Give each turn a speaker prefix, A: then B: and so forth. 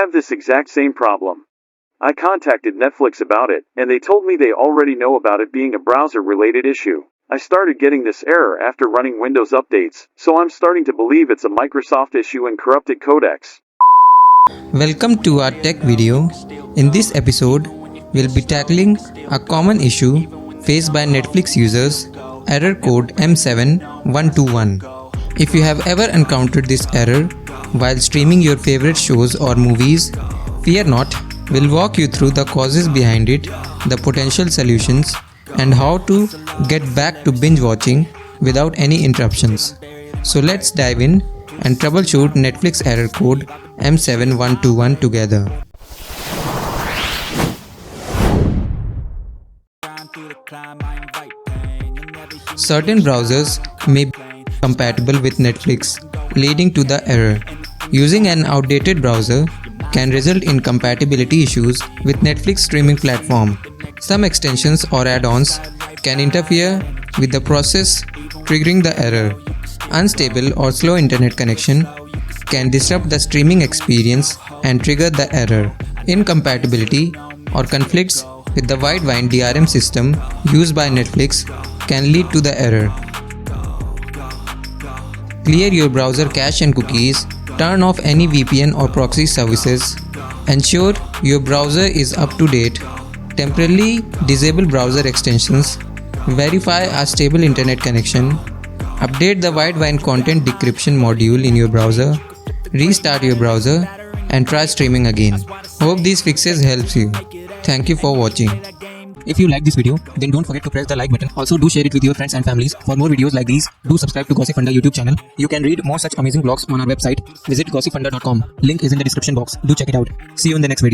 A: have this exact same problem. I contacted Netflix about it, and they told me they already know about it being a browser-related issue. I started getting this error after running Windows updates, so I'm starting to believe it's a Microsoft issue and corrupted codecs.
B: Welcome to our tech video. In this episode, we'll be tackling a common issue faced by Netflix users, error code m7121. If you have ever encountered this error while streaming your favorite shows or movies, fear not, we'll walk you through the causes behind it, the potential solutions, and how to get back to binge watching without any interruptions. So let's dive in and troubleshoot Netflix error code m7121 together. Certain browsers may be compatible with Netflix, leading to the error. Using an outdated browser can result in compatibility issues with Netflix streaming platform. Some extensions or add-ons can interfere with the process, triggering the error. Unstable or slow internet connection can disrupt the streaming experience and trigger the error. Incompatibility or conflicts with the wide-band DRM system used by Netflix can lead to the error. Clear your browser cache and cookies. Turn off any VPN or proxy services. Ensure your browser is up to date. Temporarily disable browser extensions. Verify a stable internet connection. Update the wide-band content decryption module in your browser. Restart your browser and try streaming again. Hope these fixes helps you. Thank you for watching.
C: If you like this video, then don't forget to press the like button. Also do share it with your friends and families. For more videos like these, do subscribe to Gossipfunda YouTube channel. You can read more such amazing blogs on our website. Visit gossipfunda.com. Link is in the description box. Do check it out. See you in the next video.